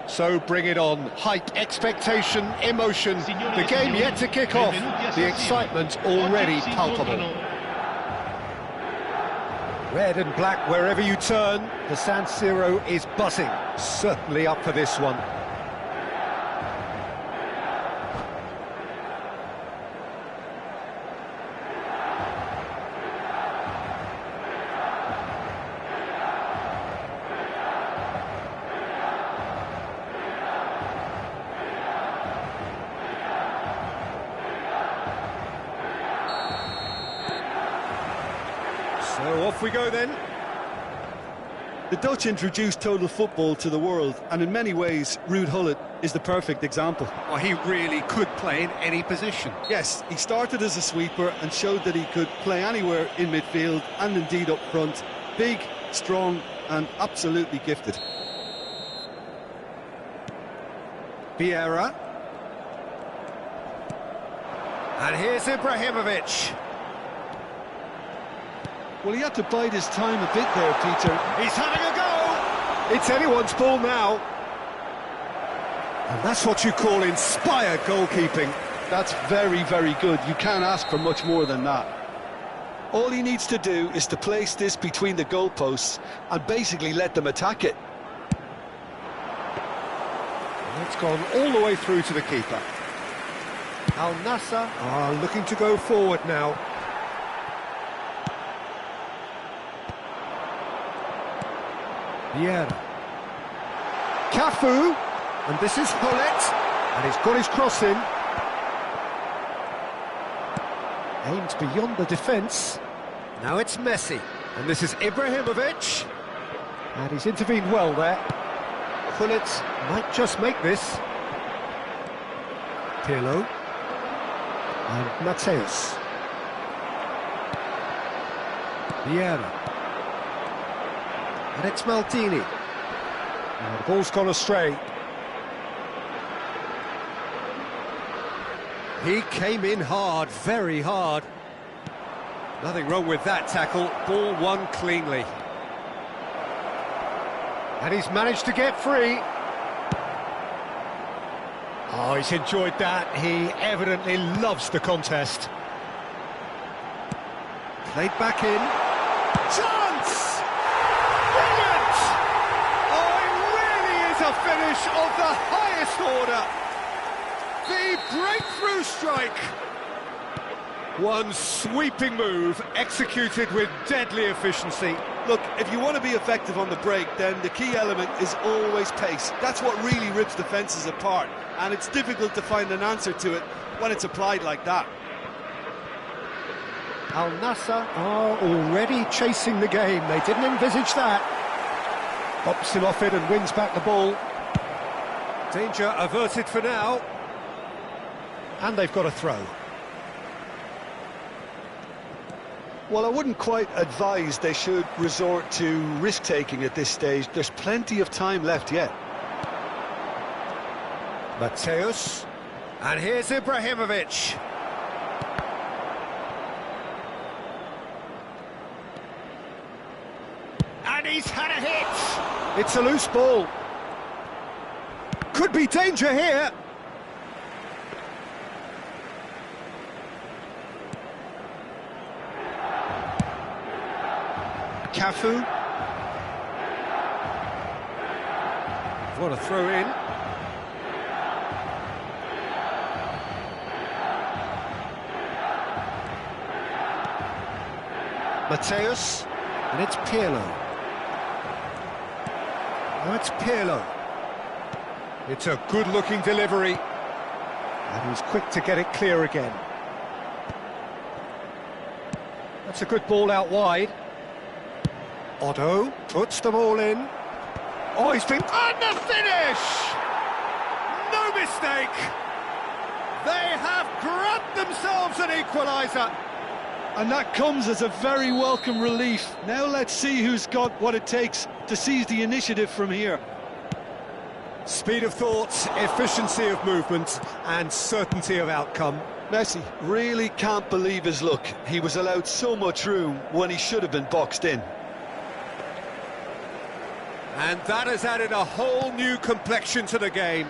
So bring it on. Hype, expectation, emotion. The game yet to kick off. The excitement already palpable. Red and black wherever you turn. The San Siro is buzzing. Certainly up for this one. So off we go then. The Dutch introduced total football to the world, and in many ways, Ruud Gullit is the perfect example. Well, he really could play in any position. Yes, he started as a sweeper and showed that he could play anywhere in midfield and indeed up front. Big, strong and absolutely gifted. Vieira. And here's Ibrahimovic. Well, he had to bide his time a bit there, Peter. He's having a go! It's anyone's ball now. And that's what you call inspired goalkeeping. That's very, very good. You can't ask for much more than that. All he needs to do is to place this between the goalposts and basically let them attack it. It's gone all the way through to the keeper. Al Nassr are looking to go forward now. Vieira. Cafu, and this is Gullit, and he's got his cross in. Aimed beyond the defence. Now it's Messi, and this is Ibrahimovic. And he's intervened well there. Gullit might just make this. Pirlo. And Mateus. Vieira. And it's Maldini. Now the ball's gone astray. He came in hard, very hard. Nothing wrong with that tackle. Ball won cleanly. And he's managed to get free. Oh, he's enjoyed that. He evidently loves the contest. Played back in. Chance! Brilliant! Oh, it really is a finish of the highest order. The breakthrough strike. One sweeping move, executed with deadly efficiency. Look, if you want to be effective on the break, then the key element is always pace. That's what really rips defences apart, and it's difficult to find an answer to it when it's applied like that. Al Nassr are already chasing the game. They didn't envisage that. Pops him off it and wins back the ball. Danger averted for now. And they've got a throw. Well, I wouldn't quite advise they should resort to risk-taking at this stage. There's plenty of time left yet. Mateus. And here's Ibrahimovic. And he's had a hit. It's a loose ball. Could be danger here. Cafu. What a throw in. Mateus. And it's Pirlo. Now it's Pirlo. It's a good-looking delivery. And he's quick to get it clear again. That's a good ball out wide. Otto puts them all in. Oh, he's been... And the finish! No mistake! They have grabbed themselves an equaliser. And that comes as a very welcome relief. Now let's see who's got what it takes to seize the initiative from here. Speed of thought, efficiency of movement, and certainty of outcome. Messi really can't believe his luck. He was allowed so much room when he should have been boxed in. And that has added a whole new complexion to the game.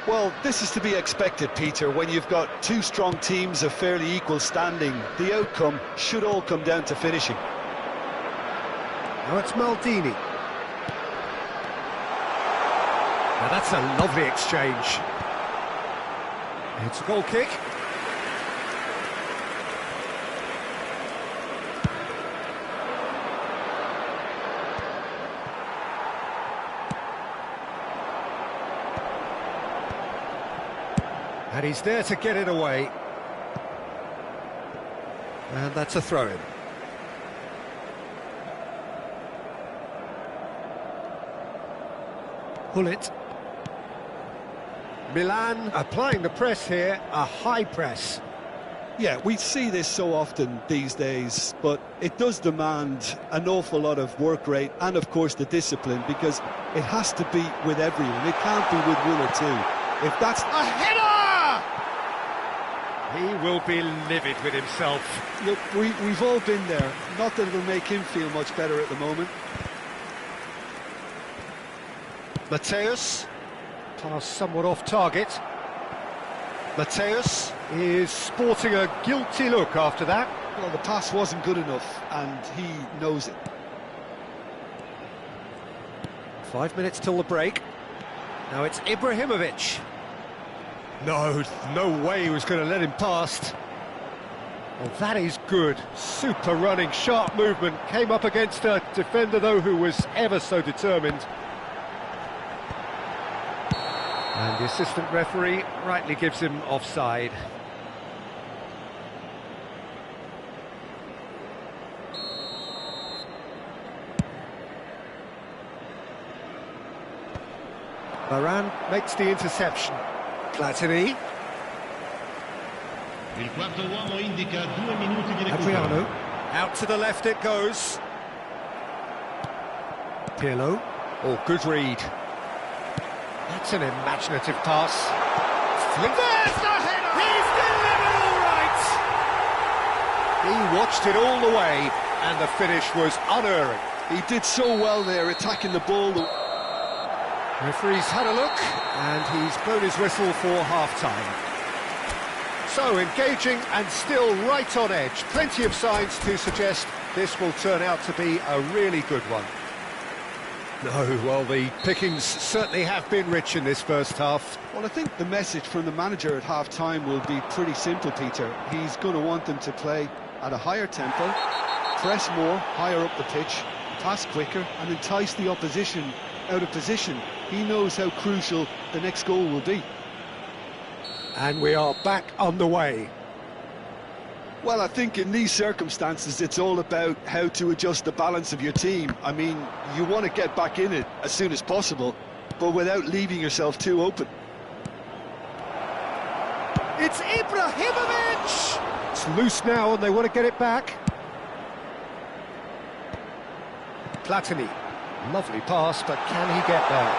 Well, this is to be expected, Peter. When you've got two strong teams of fairly equal standing, the outcome should all come down to finishing. Now it's Maldini. Now that's a lovely exchange. It's a goal kick. And he's there to get it away. And that's a throw-in. Pull it. Milan applying the press here, a high press. Yeah, we see this so often these days, but it does demand an awful lot of work rate and, of course, the discipline, because it has to be with everyone. It can't be with one or two. If that's a header! He will be livid with himself. Look, we've all been there. Not that it'll make him feel much better at the moment. Mateus, pass somewhat off target. Mateus is sporting a guilty look after that. Well, the pass wasn't good enough, and he knows it. 5 minutes till the break. Now it's Ibrahimovic. No way he was going to let him past. Well, that is good. Super running, sharp movement. Came up against a defender, though, who was ever so determined. And the assistant referee rightly gives him offside. Varane makes the interception. Platini. Il quarto uomo indica 2 minuti di recupero. Adriano. Out to the left it goes. Pirlo. Oh, good read. That's an imaginative pass. There's the header! He's delivered all right! He watched it all the way, and the finish was unerring. He did so well there, attacking the ball. Referee's had a look, and he's blown his whistle for half-time. So, engaging and still right on edge. Plenty of signs to suggest this will turn out to be a really good one. No, well, the pickings certainly have been rich in this first half. Well, I think the message from the manager at half-time will be pretty simple, Peter. He's going to want them to play at a higher tempo, press more, higher up the pitch, pass quicker, and entice the opposition out of position. He knows how crucial the next goal will be. And we are back on the way. Well, I think in these circumstances, it's all about how to adjust the balance of your team. I mean, you want to get back in it as soon as possible, but without leaving yourself too open. It's Ibrahimovic! It's loose now and they want to get it back. Platini. Lovely pass, but can he get there?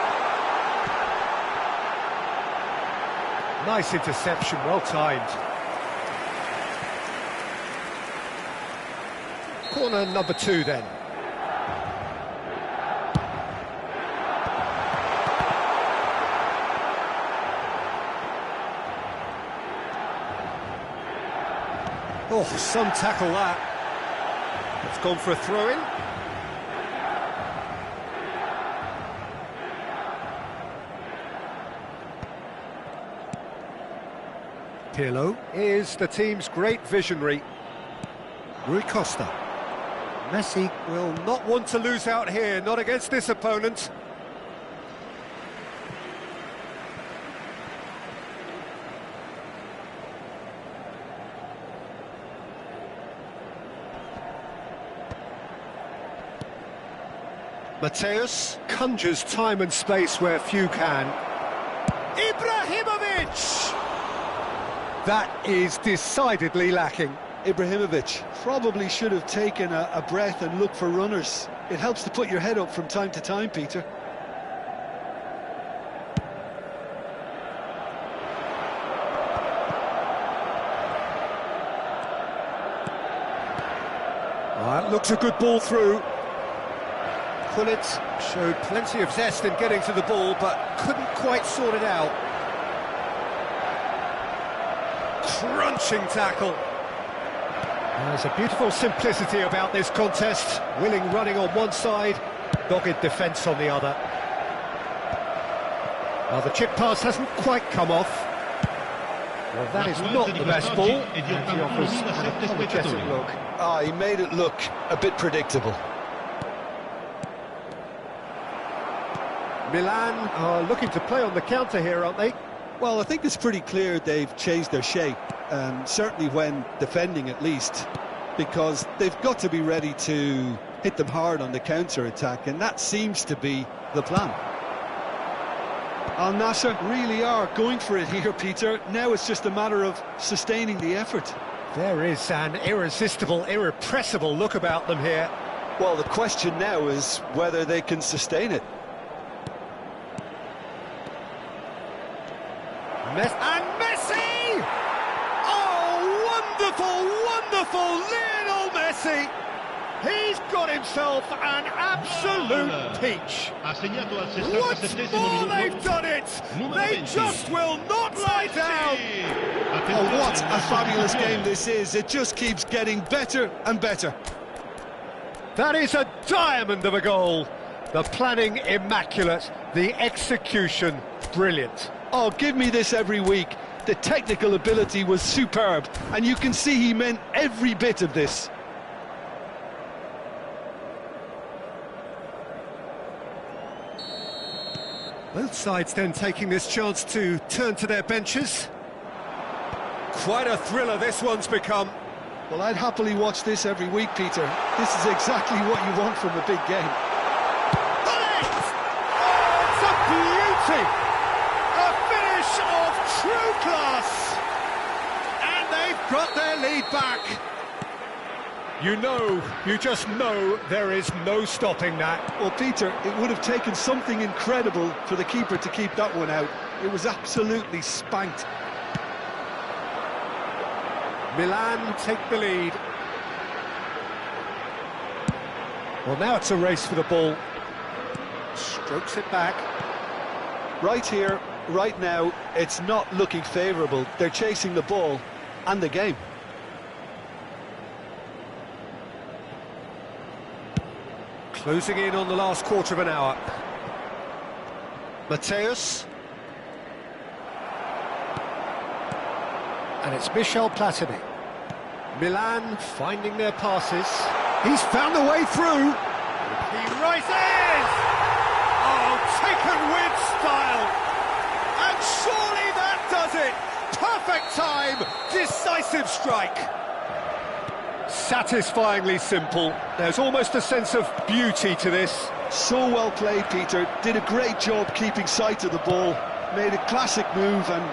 Nice interception, well timed. Corner number 2 then. Oh, some tackle that. It's gone for a throw-in. Pirlo is the team's great visionary. Rui Costa. Messi will not want to lose out here, not against this opponent. Mateus conjures time and space where few can. Ibrahimovic! That is decidedly lacking. Ibrahimovic probably should have taken a breath and looked for runners. It helps to put your head up from time to time, Peter. That looks a good ball through. Pullet showed plenty of zest in getting to the ball, but couldn't quite sort it out. Crunching tackle. There's a beautiful simplicity about this contest. Willing running on one side, dogged defence on the other. Well, the chip pass hasn't quite come off. Well, that is not the best ball, and he offers an apologetic look. He made it look a bit predictable. Milan are looking to play on the counter here, aren't they? Well, I think it's pretty clear they've changed their shape, certainly when defending at least, because they've got to be ready to hit them hard on the counter-attack, and that seems to be the plan. Al Nassr really are going for it here, Peter. Now it's just a matter of sustaining the effort. There is an irresistible, irrepressible look about them here. Well, the question now is whether they can sustain it. And Messi! Oh, wonderful, wonderful Lionel Messi! He's got himself an absolute peach. Once more they've done it! They just will not lie down! Oh, what a fabulous game this is. It just keeps getting better and better. That is a diamond of a goal. The planning immaculate, the execution brilliant. Oh, give me this every week. The technical ability was superb, and you can see he meant every bit of this. Both sides then taking this chance to turn to their benches. Quite a thriller this one's become. Well, I'd happily watch this every week, Peter. This is exactly what you want from a big game. It's a beauty! A finish of true class! And they've got their lead back. You just know there is no stopping that. Well, Peter, it would have taken something incredible for the keeper to keep that one out. It was absolutely spanked. Milan take the lead. Well, now it's a race for the ball. Strokes it back. Right here, right now, it's not looking favourable. They're chasing the ball and the game. Closing in on the last quarter of an hour. Mateus. And it's Michel Platini. Milan finding their passes. He's found the way through. He rises! Oh, taken with style. And surely that does it. Perfect time. Decisive strike. Satisfyingly simple. There's almost a sense of beauty to this. So well played, Peter. Did a great job keeping sight of the ball. Made a classic move and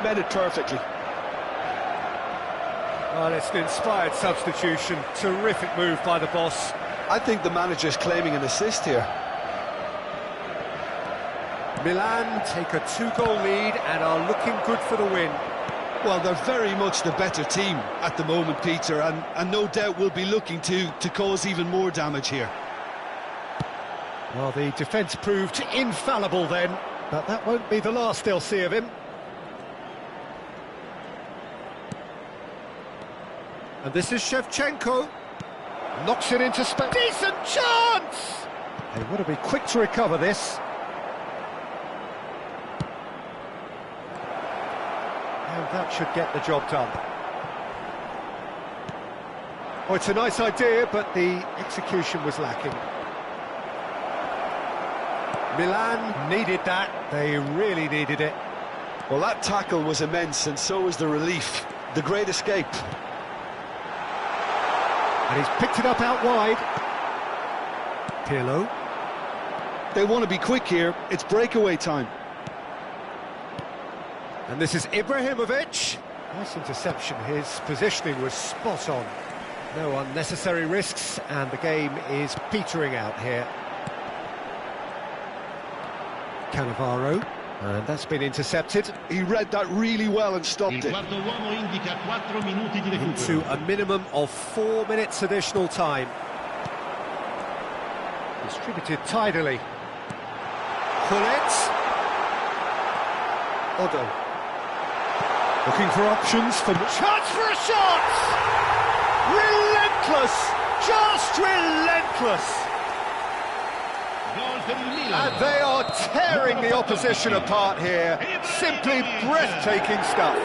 met it perfectly. Well, it's an inspired substitution. Terrific move by the boss. I think the manager's claiming an assist here. Milan take a 2-goal lead and are looking good for the win. Well, they're very much the better team at the moment, Peter, and no doubt will be looking to cause even more damage here. Well, the defence proved infallible then, but that won't be the last they'll see of him. And this is Shevchenko. Knocks it into space. Decent chance! They want to be quick to recover this. And that should get the job done. Oh, it's a nice idea, but the execution was lacking. Milan needed that. They really needed it. Well, that tackle was immense, and so was the relief. The great escape. And he's picked it up out wide. Pirlo. They want to be quick here. It's breakaway time. And this is Ibrahimovic. Nice interception. His positioning was spot on. No unnecessary risks, and the game is petering out here. Cannavaro. And that's been intercepted. He read that really well and stopped it. Into a minimum of 4 minutes additional time. He's Distributed tidily. Pullet. Otto. Looking for options for... Chance for a shot! Relentless! Just relentless! And they are tearing the opposition apart here. Simply breathtaking stuff.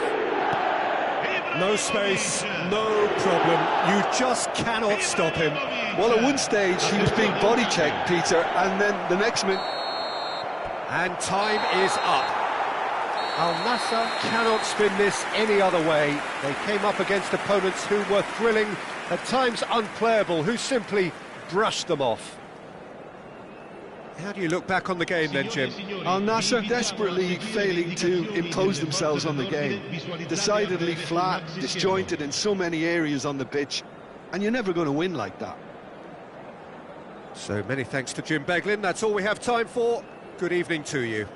No space, no problem. You just cannot stop him. Well, at one stage he was being body checked, Peter, and then the next minute... And time is up. Al Nassr cannot spin this any other way. They came up against opponents who were thrilling, at times unplayable, who simply brushed them off. How do you look back on the game then, Jim? Al Nassr desperately failing to impose themselves on the game. Decidedly flat, disjointed in so many areas on the pitch, and you're never going to win like that. So many thanks to Jim Beglin. That's all we have time for. Good evening to you.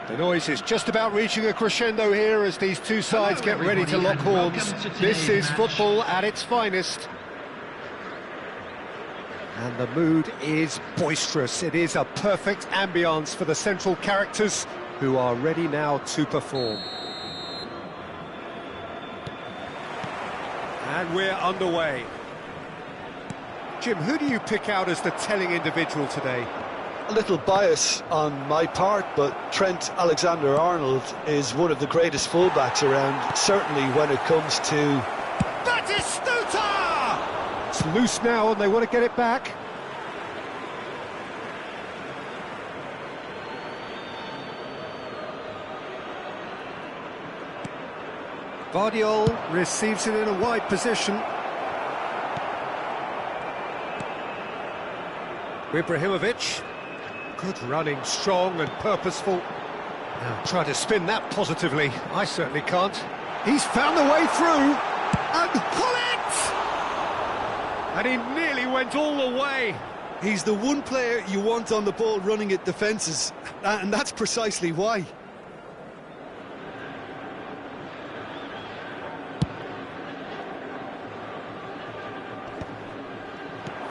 The noise is just about reaching a crescendo here as these two sides get ready to lock horns. This is football at its finest. And the mood is boisterous. It is a perfect ambience for the central characters who are ready now to perform. And we're underway. Jim, who do you pick out as the telling individual today? A little bias on my part, but Trent Alexander-Arnold is one of the greatest fullbacks around, certainly when it comes to... Batistuta! It's loose now and they want to get it back. Vardiol receives it in a wide position. Ibrahimovic. Good running, strong and purposeful. Now try to spin that positively. I certainly can't. He's found the way through. And pull it! And he nearly went all the way. He's the one player you want on the ball running at defences, and that's precisely why.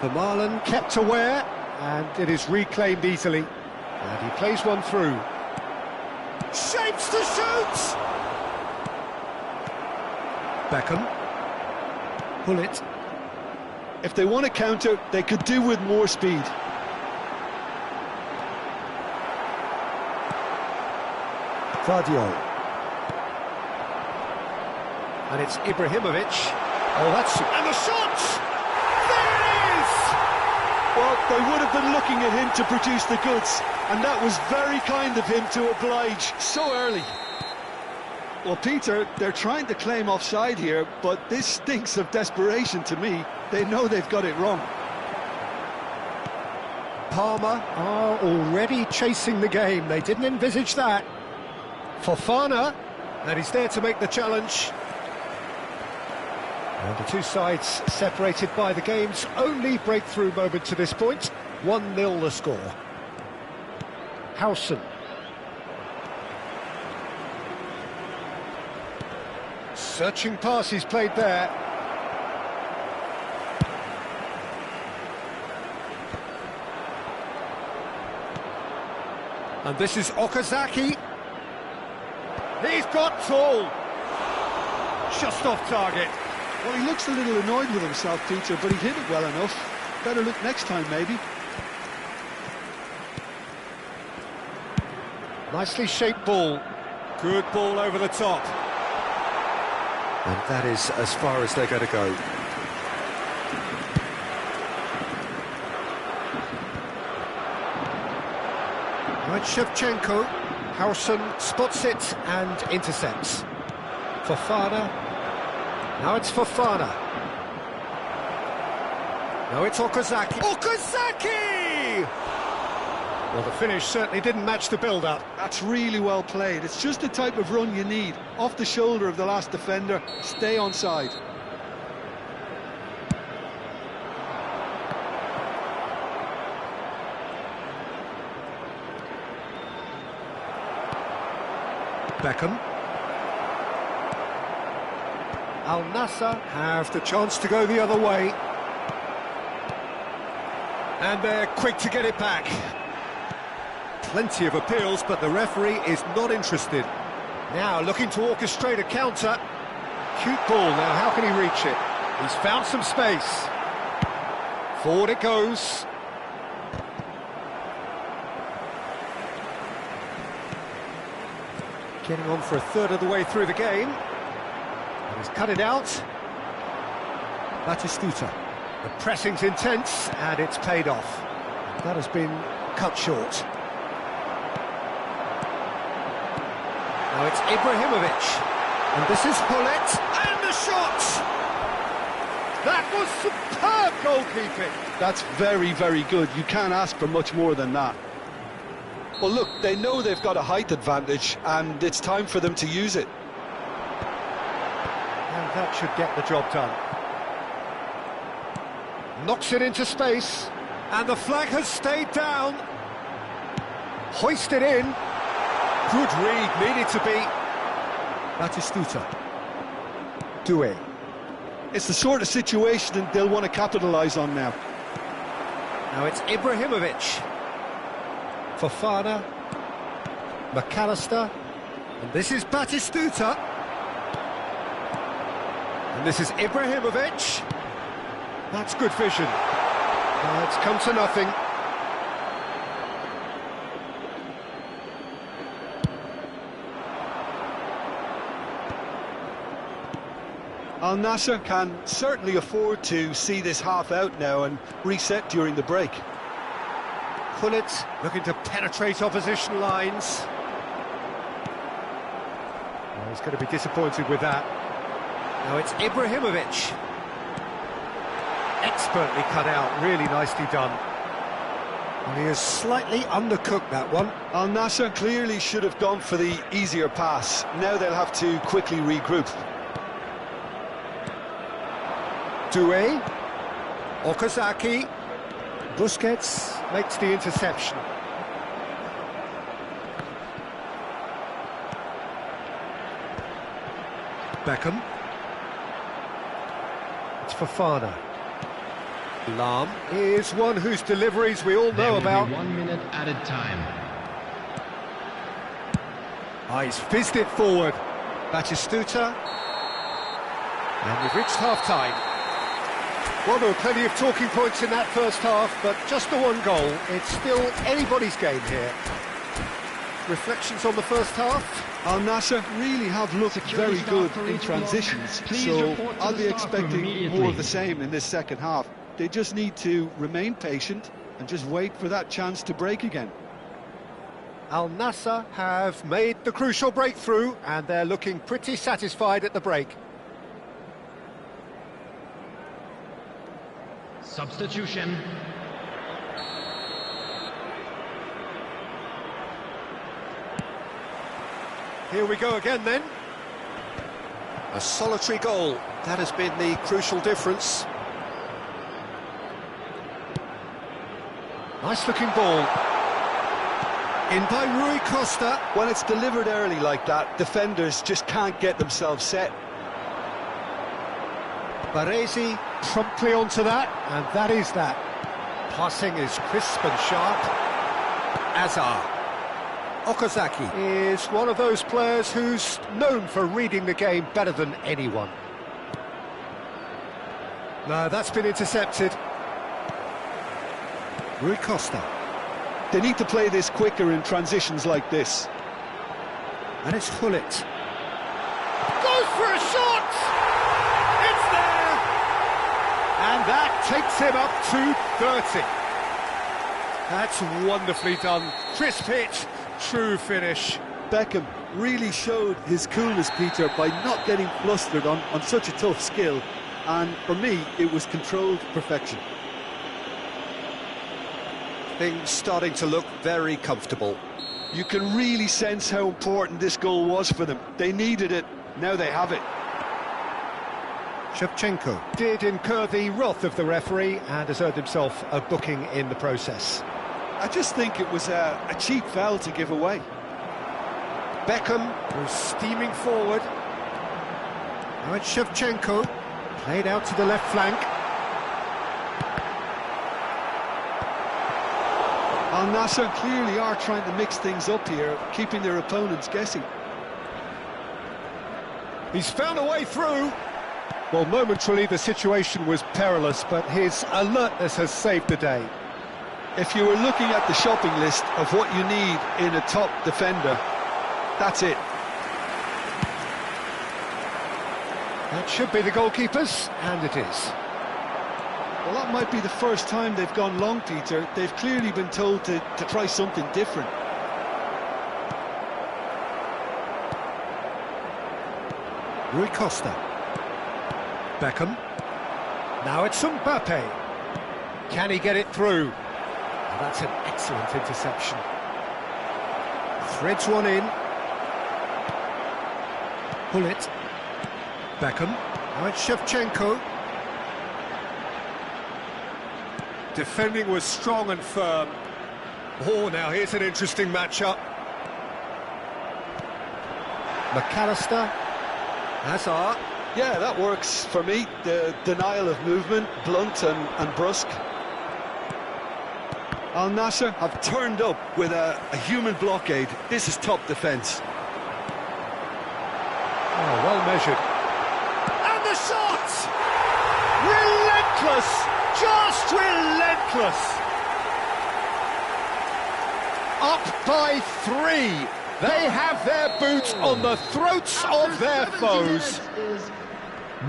Vermaelen kept aware, and it is reclaimed easily. And he plays one through. Shapes to shoot! Beckham. Pull it. If they want to counter, they could do with more speed. Vardio. And it's Ibrahimovic. Oh, that's... And the shot! There it is! Well, they would have been looking at him to produce the goods, and that was very kind of him to oblige so early. Well, Peter, they're trying to claim offside here, but this stinks of desperation to me. They know they've got it wrong. Palmer are already chasing the game. They didn't envisage that. Fofana, and he's there to make the challenge. And the two sides separated by the game's only breakthrough moment to this point. 1-0 the score. Howson. Searching pass he's played there. And this is Okazaki. He's got tall. Just off target. Well, he looks a little annoyed with himself, Peter, but he hit it well enough. Better look next time, maybe. Nicely shaped ball. Good ball over the top. And that is as far as they're going to go. Right, Shevchenko. Howson spots it and intercepts. Fofana. Now it's Fofana. Now it's Okazaki. Okazaki! Well, the finish certainly didn't match the build-up. That's really well played. It's just the type of run you need. Off the shoulder of the last defender, stay onside. Beckham. Al Nassr have the chance to go the other way. And they're quick to get it back. Plenty of appeals, but the referee is not interested. Now looking to orchestrate a counter. Cute ball, now how can he reach it? He's found some space. Forward it goes. Getting on for a third of the way through the game. And he's cut it out. Batistuta. The pressing's intense, and it's paid off. That has been cut short. Now it's Ibrahimovic. And this is Hullet. And the shot! That was superb goalkeeping. That's very, very good. You can't ask for much more than that. Well, look, they know they've got a height advantage, and it's time for them to use it. And that should get the job done. Knocks it into space, and the flag has stayed down. Hoisted in. Good read, needed to be. Batistuta. Doué. It's the sort of situation that they'll want to capitalise on now. Now it's Ibrahimovic. Fofana. McAllister. And this is Batistuta. And this is Ibrahimovic. That's good vision. It's come to nothing. Al Nassr can certainly afford to see this half out now and reset during the break. Hullet looking to penetrate opposition lines. Well, he's going to be disappointed with that. Now it's Ibrahimovic. Expertly cut out, really nicely done. Well, he has slightly undercooked that one. Al Nassr clearly should have gone for the easier pass. Now they'll have to quickly regroup. Doué. Okazaki. Busquets makes the interception. Beckham. It's Fofana. Lam is one whose deliveries we all know about. 1 minute added time. He's fizzed it forward. Batistuta. And we've reached half-time. Well, there were plenty of talking points in that first half, but just the one goal. It's still anybody's game here. Reflections on the first half? Al Nassr really have looked very good in transitions, so I'll be expecting more of the same in this second half. They just need to remain patient and just wait for that chance to break again. Al Nassr have made the crucial breakthrough, and they're looking pretty satisfied at the break. Substitution. Here we go again then. A solitary goal. That has been the crucial difference. Nice looking ball. In by Rui Costa. When it's delivered early like that, defenders just can't get themselves set. Baresi promptly onto that, and that is that. Passing is crisp and sharp. Azar. Okazaki is one of those players who's known for reading the game better than anyone. No, that's been intercepted. Rui Costa. They need to play this quicker in transitions like this. And it's Hullet. Goes for a shot! It's there! And that takes him up to 30. That's wonderfully done. Crisp hit, true finish. Beckham really showed his coolness, Peter, by not getting flustered on such a tough skill. And for me, it was controlled perfection. Things starting to look very comfortable. You can really sense how important this goal was for them. They needed it, now they have it. Shevchenko did incur the wrath of the referee and has earned himself a booking in the process. I just think it was a cheap foul to give away. Beckham was steaming forward. Now it's Shevchenko, played out to the left flank. Al Nassr clearly are trying to mix things up here, keeping their opponents guessing. He's found a way through. Well, momentarily the situation was perilous, but his alertness has saved the day. If you were looking at the shopping list of what you need in a top defender, that's it. That should be the goalkeepers, and it is. Well, that might be the first time they've gone long, Peter. They've clearly been told to try something different. Rui Costa. Beckham. Now it's Mbappe. Can he get it through? Oh, that's an excellent interception. Threads one in. Hullet. Beckham. Now it's Shevchenko. Defending was strong and firm. Oh, now here's an interesting matchup. McAllister. Hazard. Yeah, that works for me. The denial of movement, blunt and brusque. Al Nassr have turned up with a human blockade. This is top defence. Oh, well measured. And the shot! Relentless! Just relentless! Up by 3. They have their boots on the throats of their foes.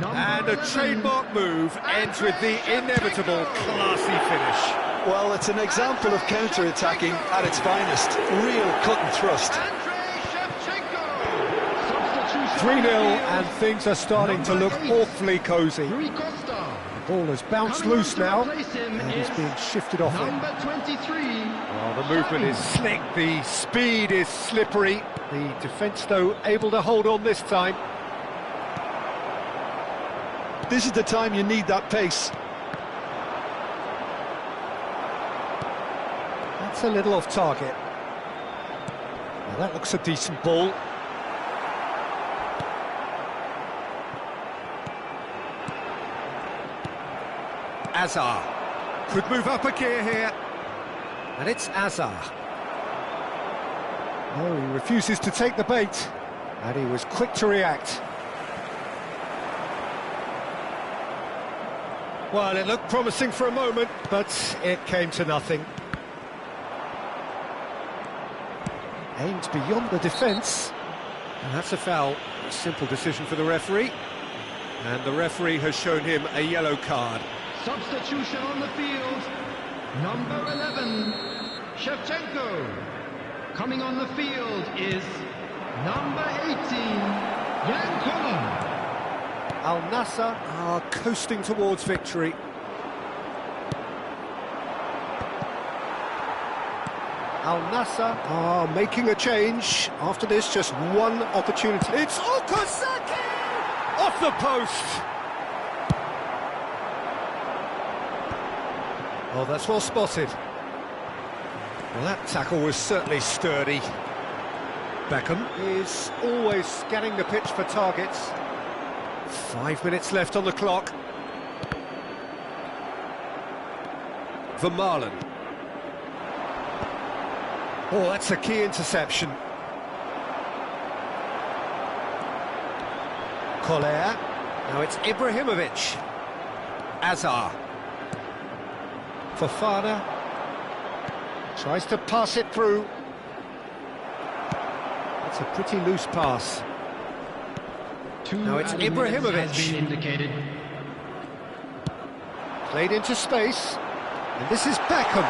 And a trademark move ends with the inevitable classy finish. Well, it's an example of counter-attacking at its finest. Real cut and thrust. 3-0, and things are starting to look awfully cosy. The ball has bounced loose now, and is being shifted off it. Oh, the movement is slick, the speed is slippery. The defence, though, able to hold on this time. This is the time you need that pace. That's a little off target. Now that looks a decent ball. Azar could move up a gear here, and it's Azar. No, he refuses to take the bait, and he was quick to react. Well, it looked promising for a moment, but it came to nothing. Aimed beyond the defence, and that's a foul. A simple decision for the referee, and the referee has shown him a yellow card. Substitution on the field. Number 11, Shevchenko. Coming on the field is number 18, Yankola. Al Nassr are coasting towards victory. Al Nassr are making a change. After this, just one opportunity. It's Okazaki! Off the post! Oh, that's well spotted. Well, that tackle was certainly sturdy. Beckham is always scanning the pitch for targets. 5 minutes left on the clock. Vermaelen. Oh, that's a key interception. Koller. Now it's Ibrahimovic. Azar. Fofana. Tries to pass it through. That's a pretty loose pass. Now it's Ibrahimovic. Indicated. Played into space. And this is Beckham.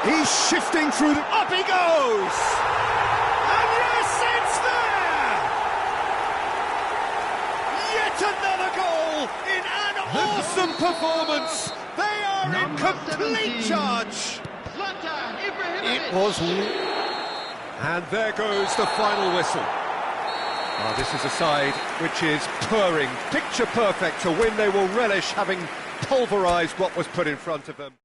He's shifting through the... Up he goes! And yes, it's there! Yet another goal in an awesome performance. They are in complete 17. charge. Zlatan Ibrahimovic. It was... And there goes the final whistle. Oh, this is a side which is purring, picture perfect to win. They will relish having pulverised what was put in front of them.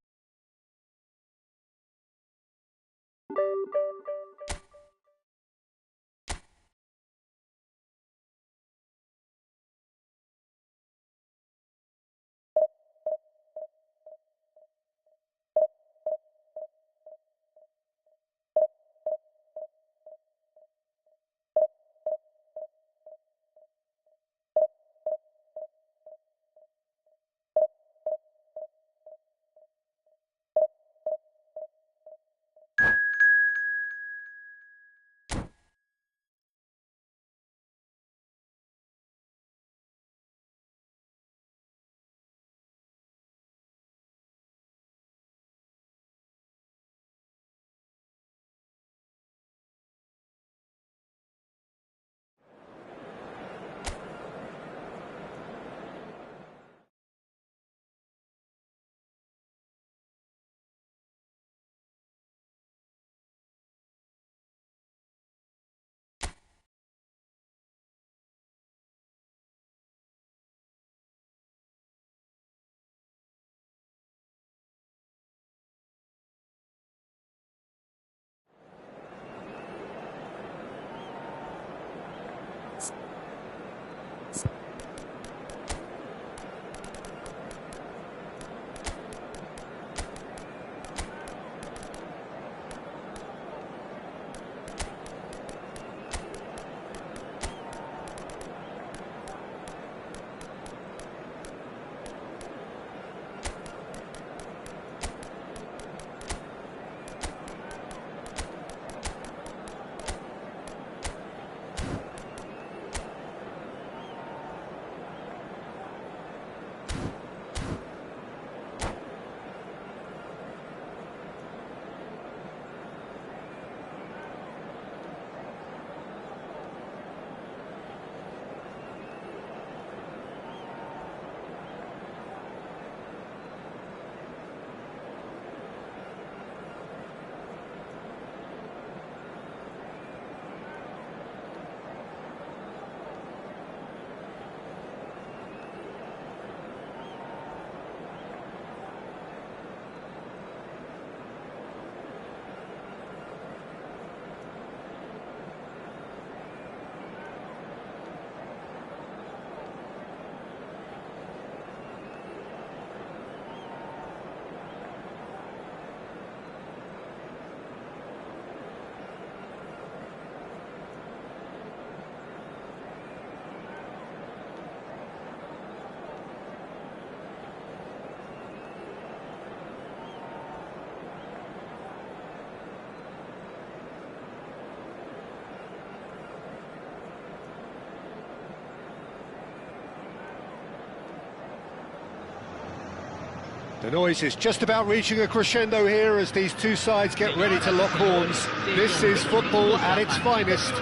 The noise is just about reaching a crescendo here as these two sides get ready to lock horns. This is football at its finest.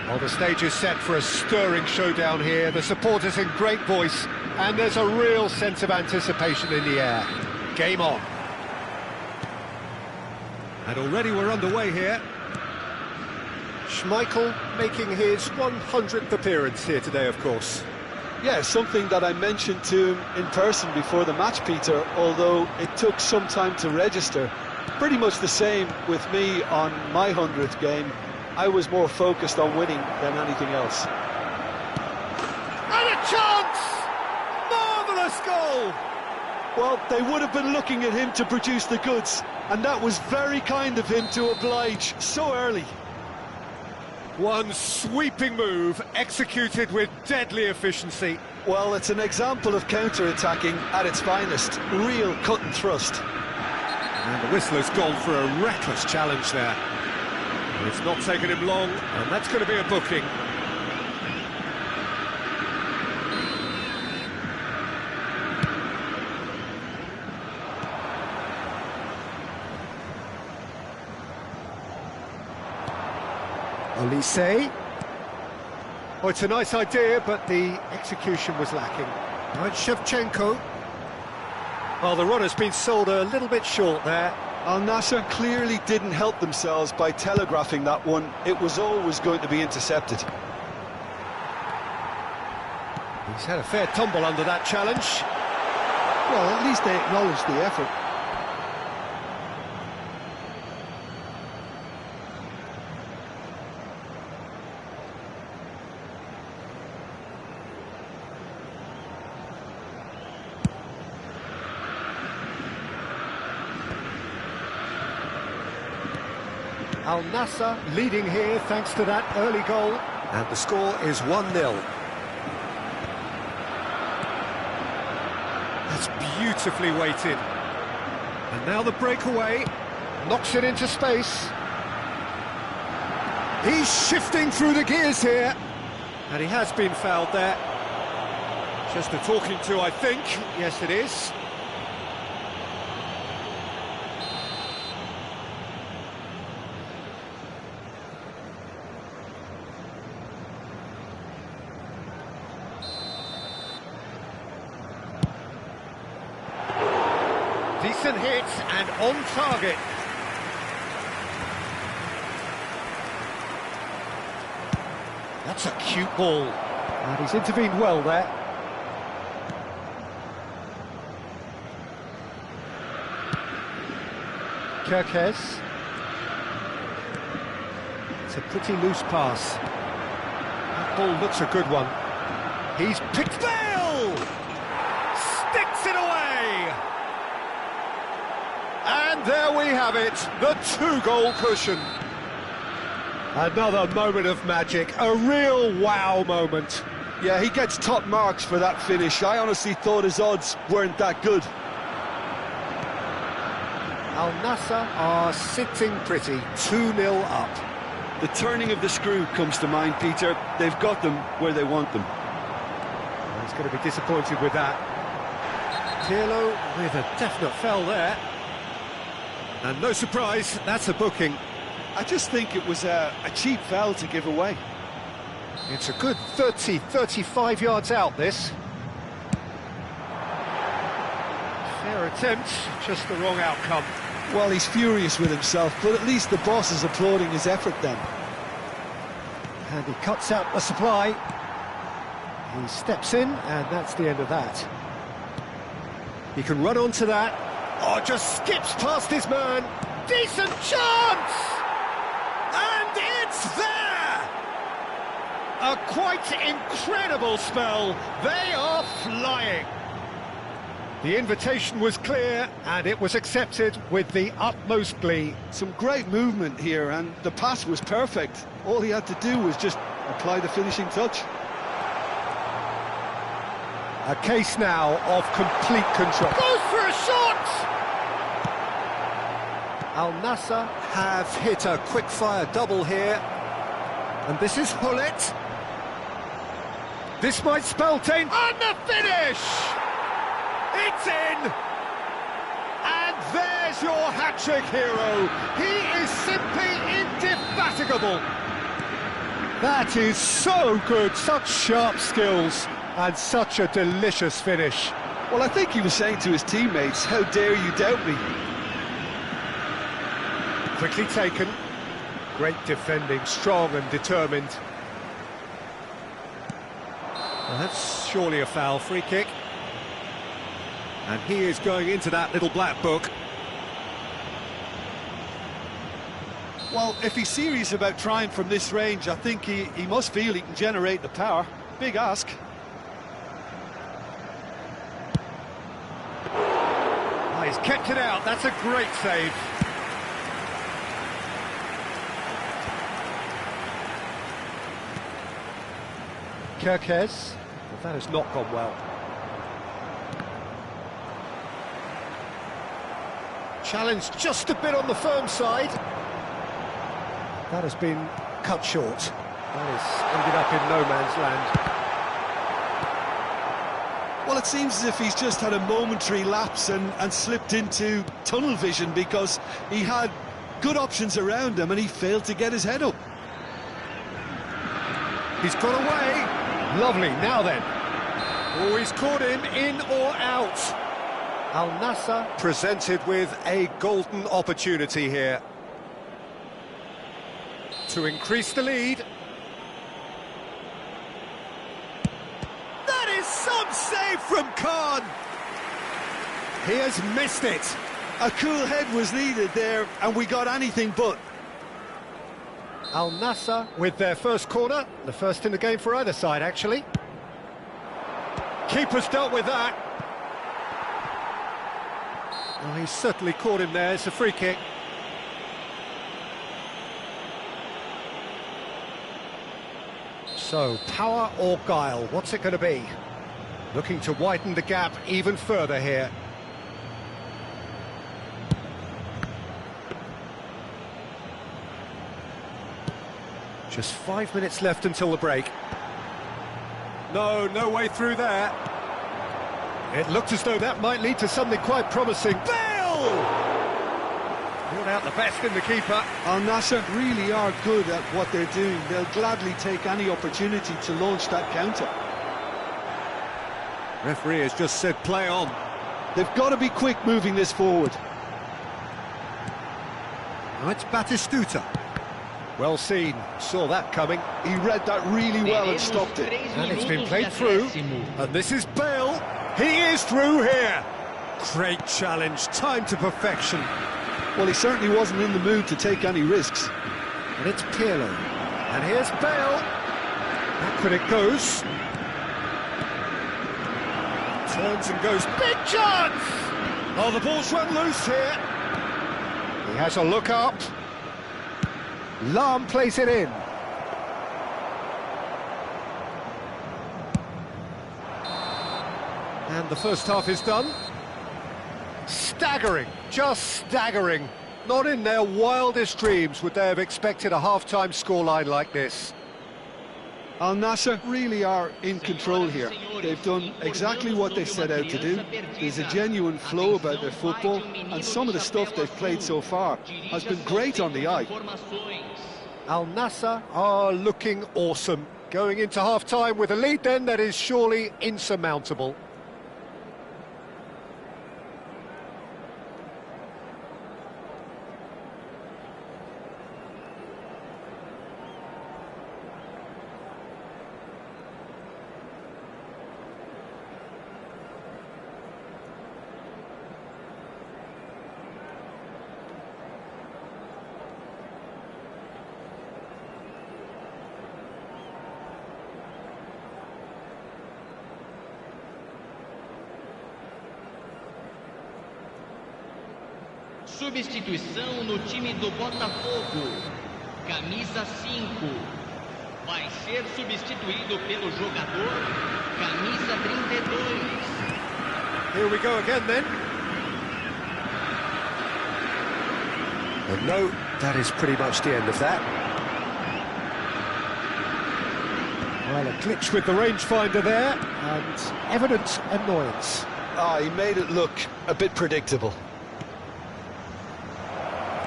Well, the stage is set for a stirring showdown here. The supporters in great voice, and there's a real sense of anticipation in the air. Game on. And already we're underway here. Schmeichel making his 100th appearance here today, of course. Yeah, something that I mentioned to him in person before the match, Peter, although it took some time to register. Pretty much the same with me on my 100th game. I was more focused on winning than anything else. And a chance! Marvellous goal! Well, they would have been looking at him to produce the goods, and that was very kind of him to oblige so early. One sweeping move, executed with deadly efficiency. Well, it's an example of counter-attacking at its finest. Real cut and thrust. And the whistler's gone for a reckless challenge there. It's not taken him long, and that's going to be a booking. Olise. Oh, it's a nice idea, but the execution was lacking. Right, Shevchenko. Well, the runner's been sold a little bit short there. Al Nassr clearly didn't help themselves by telegraphing that one. It was always going to be intercepted. He's had a fair tumble under that challenge. Well, at least they acknowledged the effort. Al Nassr leading here thanks to that early goal. And the score is 1-0. That's beautifully weighted. And now the breakaway. Knocks it into space. He's shifting through the gears here. And he has been fouled there. Just a talking to, I think. Yes, it is. Decent hit and on target. That's a cute ball. And he's intervened well there. Kirkes. It's a pretty loose pass. That ball looks a good one. He's picked Bale! Sticks it away! And there we have it, the two-goal cushion. Another moment of magic, a real wow moment. Yeah, he gets top marks for that finish. I honestly thought his odds weren't that good. Al Nassr are sitting pretty, 2-0 up. The turning of the screw comes to mind, Peter. They've got them where they want them. He's going to be disappointed with that. Pirlo with a definite foul there. And no surprise, that's a booking. I just think it was a cheap foul to give away. It's a good 35 yards out, this. Fair attempt, just the wrong outcome. Well, he's furious with himself, but at least the boss is applauding his effort then. And he cuts out the supply. He steps in, and that's the end of that. He can run onto that. Oh, just skips past his man. Decent chance! And it's there! A quite incredible spell. They are flying. The invitation was clear, and it was accepted with the utmost glee. Some great movement here, and the pass was perfect. All he had to do was just apply the finishing touch. A case now of complete control. Goes for a shot! Al Nassr have hit a quick-fire double here. And this is Hullet. This might spell danger. And the finish! It's in! And there's your hat-trick hero. He is simply indefatigable. That is so good, such sharp skills, and such a delicious finish. Well, I think he was saying to his teammates, how dare you doubt me? Quickly taken. Great defending, strong and determined. Well, that's surely a foul, free kick. And he is going into that little black book. Well, if he's serious about trying from this range, I think he must feel he can generate the power. Big ask. Oh, he's kept it out, that's a great save. Kirkes, well, that has not gone well. Challenged just a bit on the firm side. That has been cut short. That has ended up in no man's land. Well, it seems as if he's just had a momentary lapse and slipped into tunnel vision, because he had good options around him and he failed to get his head up. He's got away. Lovely, now then. Oh, he's caught him in or out. Al Nassr presented with a golden opportunity here to increase the lead. That is some save from Khan. He has missed it. A cool head was needed there, and we got anything but. Al Nassr with their first corner, the first in the game for either side, actually. Keeper's dealt with that. Well, he's certainly caught him there. It's a free kick. So, power or guile, what's it going to be? Looking to widen the gap even further here. Just 5 minutes left until the break. No way through there. It looked as though that might lead to something quite promising. Bale! Brought out the best in the keeper. Al Nassr really are good at what they're doing. They'll gladly take any opportunity to launch that counter. Referee has just said play on. They've got to be quick moving this forward. Now it's Batistuta. Well seen, saw that coming. He read that really well and stopped it. And it's been played through. And this is Bale. He is through here. Great challenge, time to perfection. Well, he certainly wasn't in the mood to take any risks. And it's Pirlo. And here's Bale. Back when it goes. Turns and goes. Big chance! Oh, the ball's run loose here. He has a look up. Lahm plays it in. And the first half is done. Staggering, just staggering. Not in their wildest dreams would they have expected a half-time scoreline like this. Al Nassr really are in control here. They've done exactly what they set out to do. There's a genuine flow about their football, and some of the stuff they've played so far has been great on the eye. Al Nassr are looking awesome. Going into half-time with a lead then that is surely insurmountable. Substituição no time do Botafogo. Camisa 5. Vai ser substituído pelo jogador camisa 32. Here we go again then. And no, that is pretty much the end of that. Well, a glitch with the rangefinder there, and evident annoyance. Oh, he made it look a bit predictable.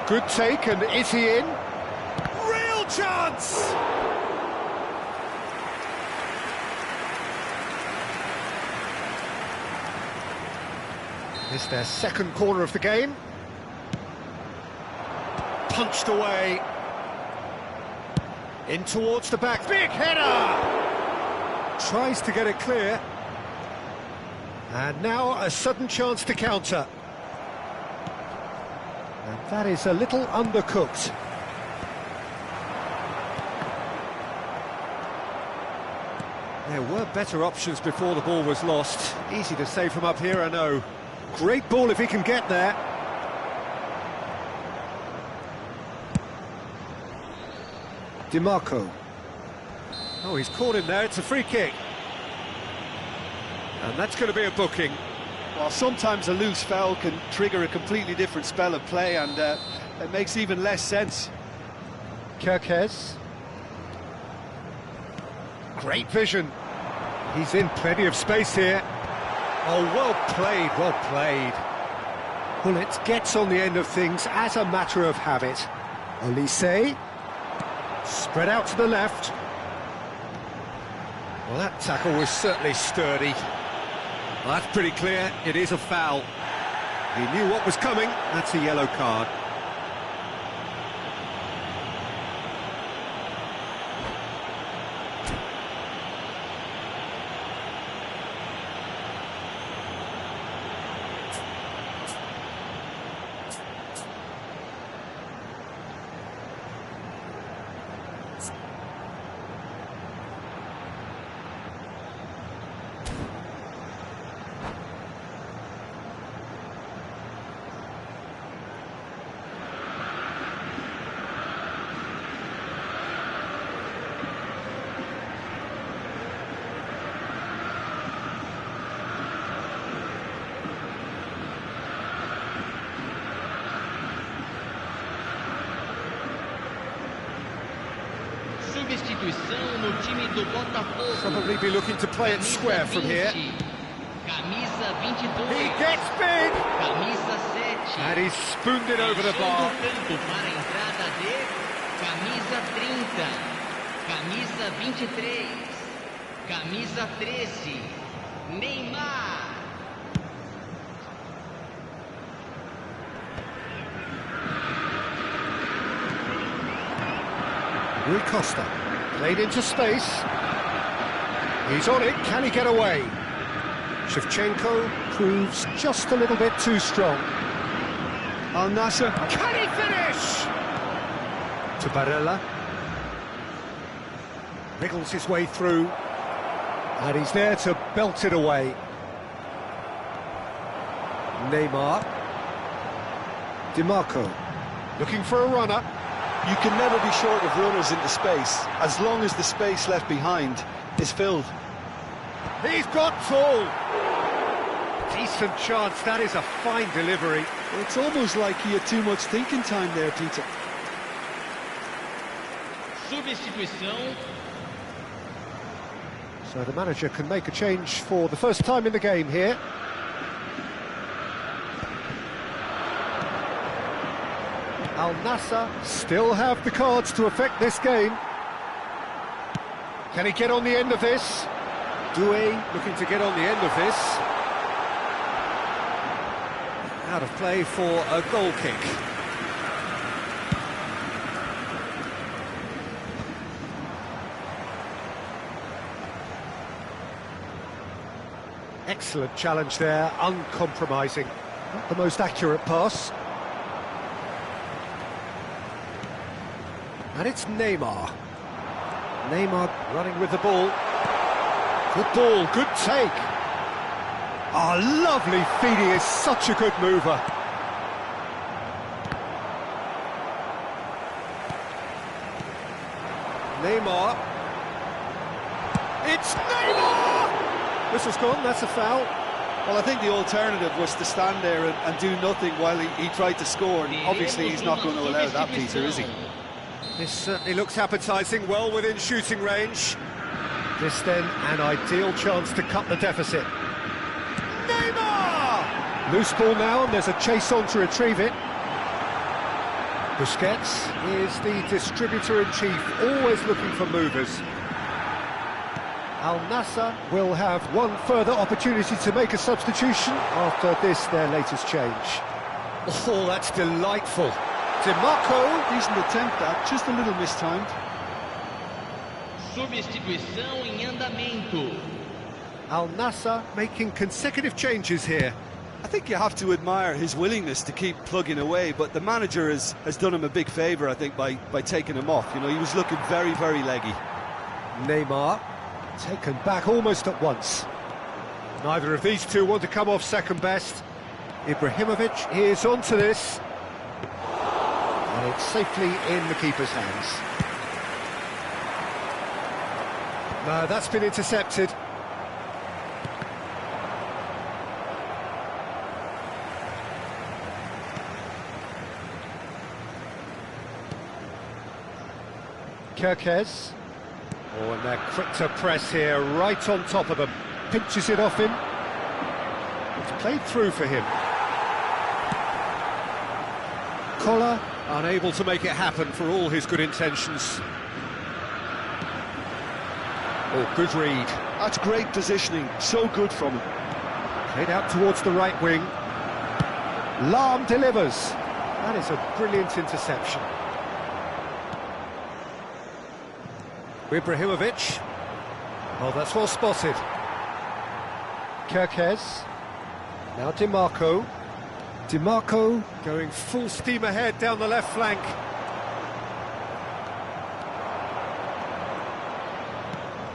Good take, and is he in? Real chance! It's their second corner of the game. Punched away. In towards the back. Big header! Tries to get it clear. And now a sudden chance to counter. And that is a little undercooked. There were better options before the ball was lost. Easy to say from up here, I know. Great ball if he can get there. DiMarco. Oh, he's caught him there, it's a free kick. And that's going to be a booking. Well, sometimes a loose foul can trigger a completely different spell of play, and it makes even less sense. Kirkes. Great vision. He's in plenty of space here. Oh, well played, well played. Well, it gets on the end of things as a matter of habit. Olise. Spread out to the left. Well, that tackle was certainly sturdy. Well, that's pretty clear, it is a foul. He knew what was coming, that's a yellow card. Substituição no time do Botafogo. Probably be looking to play it square from here. Camisa 22. He gets big! Camisa 7. And he's spooned it over the bar. Campo para a entrada de camisa 30. Camisa 23. Camisa 13. Neymar. Rui Costa, played into space. He's on it, can he get away? Shevchenko proves just a little bit too strong. Al Nassr. Can he finish? To Barella. Wriggles his way through. And he's there to belt it away. Neymar. DiMarco, looking for a runner. You can never be short of runners into space, as long as the space left behind is filled. He's got full. Decent chance, that is a fine delivery. It's almost like he had too much thinking time there, Peter. Substituição. So the manager can make a change for the first time in the game here. Al Nassr still have the cards to affect this game. Can he get on the end of this? Doué looking to get on the end of this. Out of play for a goal kick. Excellent challenge there, uncompromising. Not the most accurate pass. And it's Neymar. Neymar running with the ball. Good ball, good take. Oh, lovely feed, he is such a good mover. Neymar. It's Neymar! Whistle's gone, that's a foul. Well, I think the alternative was to stand there and do nothing while he tried to score, and obviously he's not going to allow that, Peter, is he? This certainly looks appetising, well within shooting range. This then, an ideal chance to cut the deficit. Neymar! Neymar! Loose ball now, and there's a chase on to retrieve it. Busquets is the distributor-in-chief, always looking for movers. Al Nassr will have one further opportunity to make a substitution after this, their latest change. Oh, that's delightful. DiMarco. Decent attempt that, just a little mistimed. Substituição em andamento. Al Nassr making consecutive changes here. I think you have to admire his willingness to keep plugging away, but the manager has done him a big favour, I think, by taking him off. You know, he was looking very, very leggy. Neymar taken back almost at once. Neither of these two want to come off second best. Ibrahimovic is onto this. And it's safely in the keeper's hands. No, that's been intercepted. Kirkes. Oh, and they're quick to press here, right on top of them. Pinches it off him. It's played through for him. Collar, unable to make it happen for all his good intentions. Oh, good read. That's great positioning, so good from him. Played out towards the right wing. Lahm delivers. That is a brilliant interception. Ibrahimovic. Oh, that's well spotted. Kirkes. Now DiMarco. DiMarco going full steam ahead down the left flank.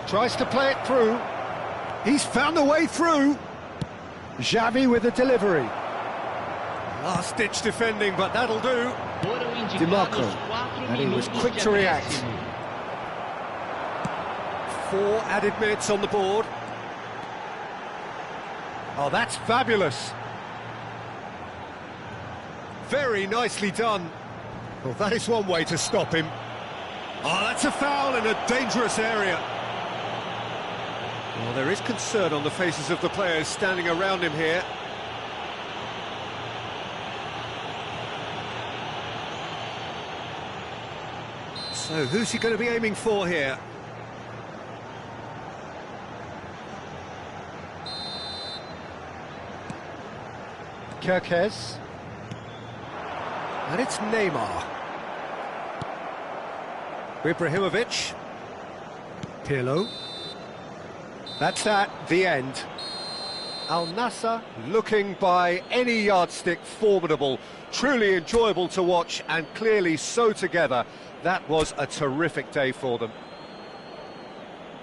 Tries to play it through. He's found a way through. Xavi with the delivery. Last-ditch defending, but that'll do. DiMarco. And he was quick to react. 4 added minutes on the board. Oh, that's fabulous. Very nicely done. Well, that is one way to stop him. Oh, that's a foul in a dangerous area. Well, there is concern on the faces of the players standing around him here. So, who's he going to be aiming for here? Kirkes. And it's Neymar. Ibrahimovic. Pirlo. That's that, the end. Al Nassr looking by any yardstick formidable, truly enjoyable to watch and clearly so together. That was a terrific day for them.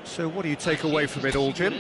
So what do you take away from it all, Jim?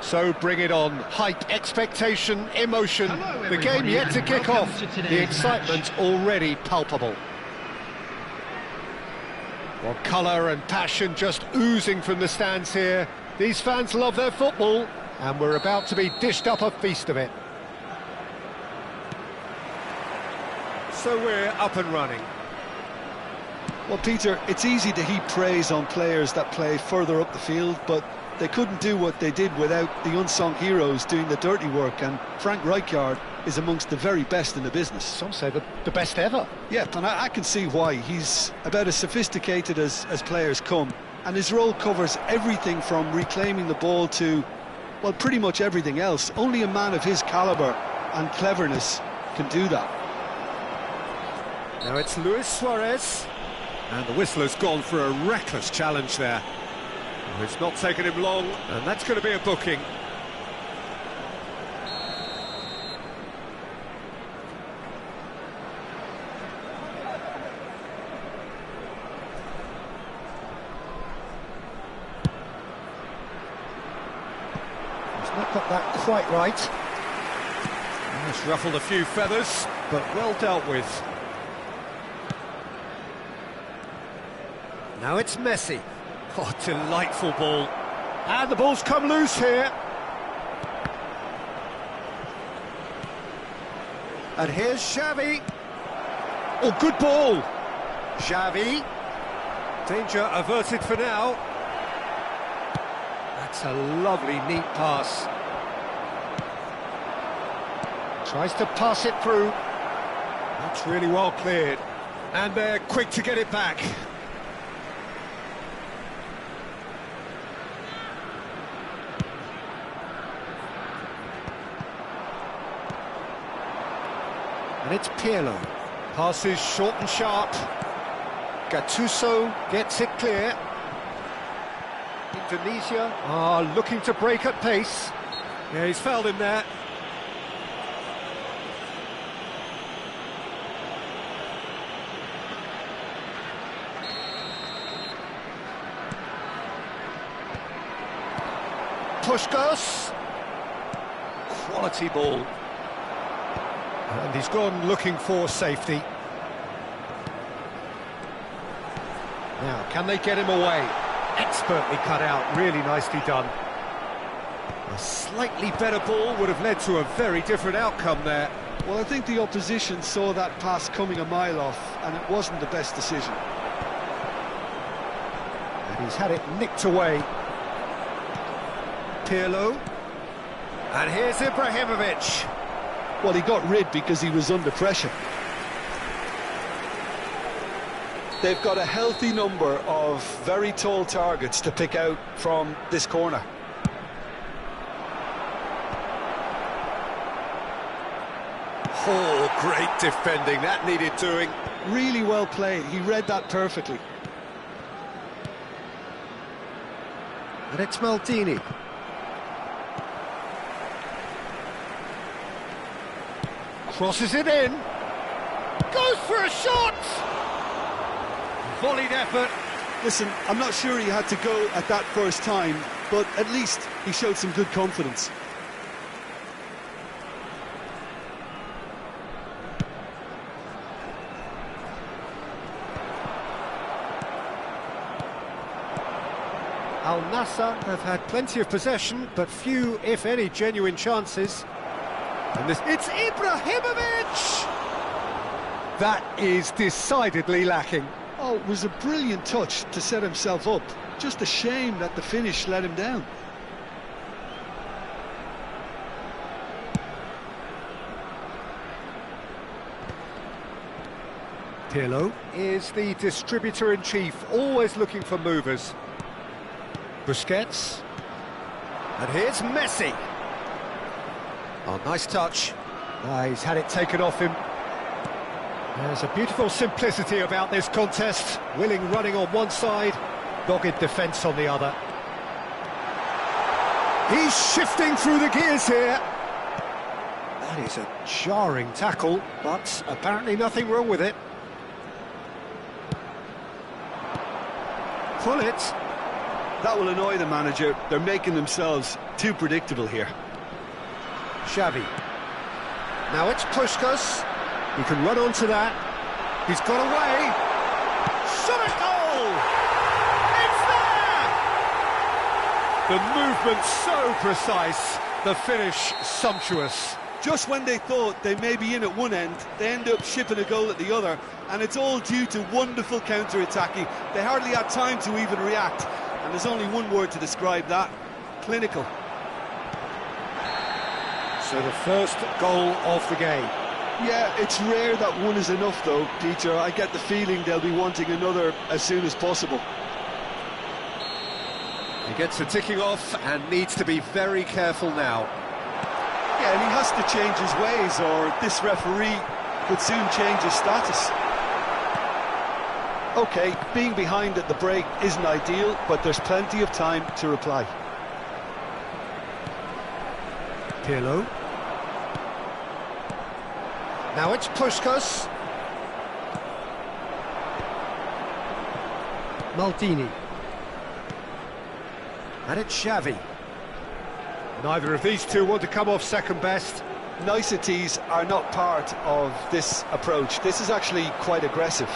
So bring it on. Hype, expectation, emotion. Hello, The game everybody, yet to and kick welcome off. to today's The excitement already palpable. Well, colour and passion just oozing from the stands here. These fans love their football, and we're about to be dished up a feast of it. So we're up and running. Well, Peter, it's easy to heap praise on players that play further up the field, but they couldn't do what they did without the unsung heroes doing the dirty work, and Frank Rijkaard is amongst the very best in the business. Some say the best ever. Yeah, and I can see why. He's about as sophisticated as players come, and his role covers everything from reclaiming the ball to, well, pretty much everything else. Only a man of his calibre and cleverness can do that. Now it's Luis Suarez, and the whistler's gone for a reckless challenge there. It's not taken him long, and that's going to be a booking. He's not got that quite right. It's ruffled a few feathers, but well dealt with. Now it's Messi. Oh, delightful ball. And the ball's come loose here. And here's Xavi. Oh, good ball. Xavi. Danger averted for now. That's a lovely, neat pass. Tries to pass it through. That's really well cleared. And they're quick to get it back. And it's Pirlo. Passes short and sharp. Gattuso gets it clear. Indonesia are looking to break at pace. Yeah, he's fouled him there. Puskás. Quality ball. And he's gone looking for safety. Now, can they get him away? Expertly cut out, really nicely done. A slightly better ball would have led to a very different outcome there. Well, I think the opposition saw that pass coming a mile off, and it wasn't the best decision. And he's had it nicked away. Pirlo. And here's Ibrahimovic. Well, he got rid because he was under pressure. They've got a healthy number of very tall targets to pick out from this corner. Oh, great defending, that needed doing. Really well played, he read that perfectly. And it's Maldini. Crosses it in. Goes for a shot! Volleyed effort. Listen, I'm not sure he had to go at that first time, but at least he showed some good confidence. Al Nassr have had plenty of possession, but few, if any, genuine chances. And it's Ibrahimovic! That is decidedly lacking. Oh, it was a brilliant touch to set himself up. Just a shame that the finish let him down. Pirlo is the distributor-in-chief, always looking for movers. Busquets. And here's Messi. Oh, nice touch. He's had it taken off him. There's a beautiful simplicity about this contest. Willing running on one side, dogged defence on the other. He's shifting through the gears here. That is a jarring tackle, but apparently nothing wrong with it. Pull it. That will annoy the manager. They're making themselves too predictable here. Xavi. Now it's Puskás. He can run onto that. He's got away. Shot at goal! It's there! The movement so precise, the finish sumptuous. Just when they thought they may be in at one end, they end up shipping a goal at the other, and it's all due to wonderful counter-attacking. They hardly had time to even react, and there's only one word to describe that: clinical. So the first goal of the game. Yeah, it's rare that one is enough though, Peter. I get the feeling they'll be wanting another as soon as possible. He gets the ticking off and needs to be very careful now. Yeah, and he has to change his ways, or this referee could soon change his status. OK, being behind at the break isn't ideal, but there's plenty of time to reply. Pirlo. Now it's Puskás. Maldini. And it's Xavi. Neither of these two want to come off second best. Niceties are not part of this approach. This is actually quite aggressive.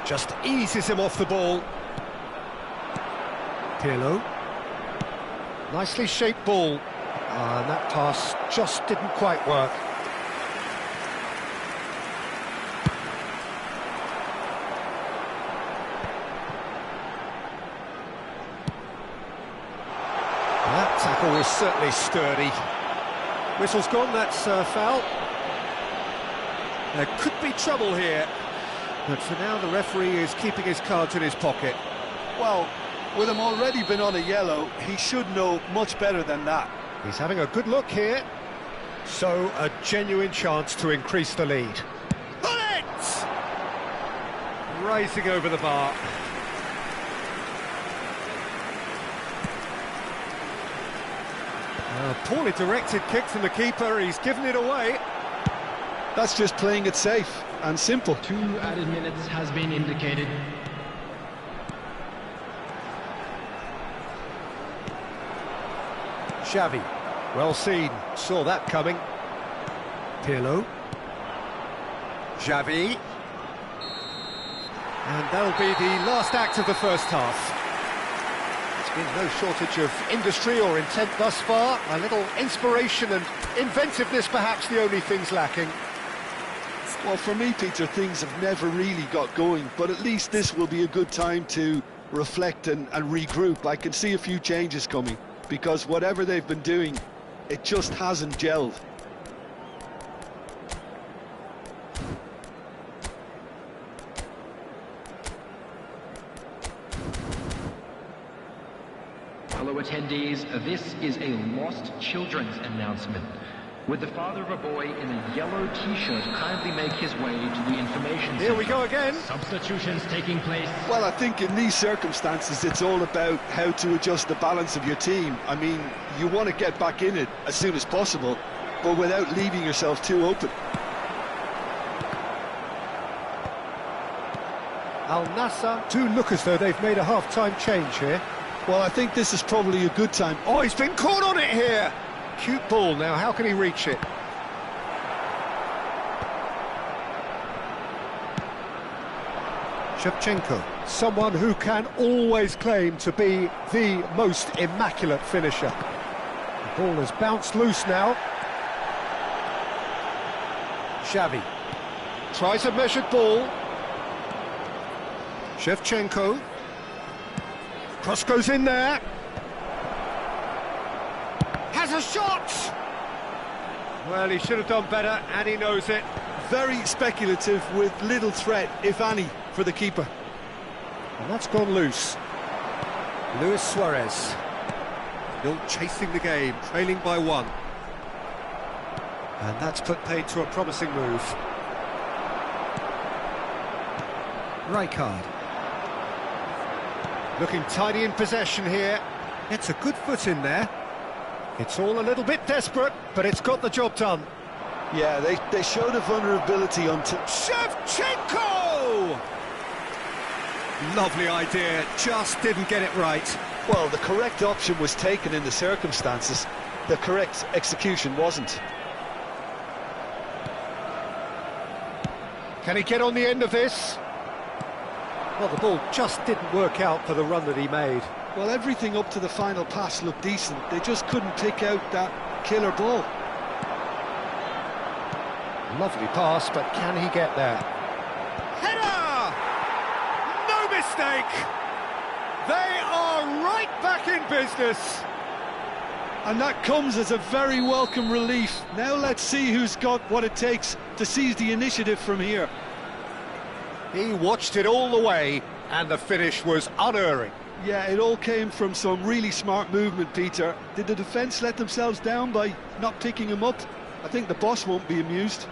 Just eases him off the ball. Pirlo. Nicely shaped ball. And that pass just didn't quite work. That tackle was certainly sturdy. Whistle's gone, that's a foul. There could be trouble here, but for now the referee is keeping his cards in his pocket. Well, with him already been on a yellow, he should know much better than that. He's having a good look here. So, a genuine chance to increase the lead. Put it! Rising over the bar. A poorly directed kick from the keeper, he's given it away. That's just playing it safe and simple. 2 added minutes has been indicated. Xavi, well seen, saw that coming. Pirlo. Xavi. And that'll be the last act of the first half. There's been no shortage of industry or intent thus far. A little inspiration and inventiveness perhaps the only things lacking. Well, for me, Peter, things have never really got going, but at least this will be a good time to reflect and regroup. I can see a few changes coming, because whatever they've been doing, it just hasn't gelled. Fellow attendees, this is a lost children's announcement. Would the father of a boy in a yellow t-shirt kindly make his way to the information center? Here we go again. Substitutions taking place. Well, I think in these circumstances, it's all about how to adjust the balance of your team. I mean, you want to get back in it as soon as possible, but without leaving yourself too open. Al Nassr do look as though they've made a half-time change here. Well, I think this is probably a good time. Oh, he's been caught on it here. Cute ball now, how can he reach it? Shevchenko, someone who can always claim to be the most immaculate finisher. The ball has bounced loose now. Xavi tries a measured ball. Shevchenko. Cross goes in there. Has a shot! Well, he should have done better, and he knows it. Very speculative with little threat, if any, for the keeper. And that's gone loose. Luis Suarez. Still chasing the game, trailing by 1. And that's put paid to a promising move. Rijkaard. Looking tidy in possession here. It's a good foot in there. It's all a little bit desperate, but it's got the job done. Yeah, they showed a vulnerability on... Shevchenko! Lovely idea, just didn't get it right. Well, the correct option was taken in the circumstances. The correct execution wasn't. Can he get on the end of this? Well, the ball just didn't work out for the run that he made. Well, everything up to the final pass looked decent. They just couldn't pick out that killer ball. Lovely pass, but can he get there? Header! No mistake! They are right back in business. And that comes as a very welcome relief. Now let's see who's got what it takes to seize the initiative from here. He watched it all the way, and the finish was unerring. Yeah, it all came from some really smart movement, Peter. Did the defence let themselves down by not picking him up? I think the boss won't be amused.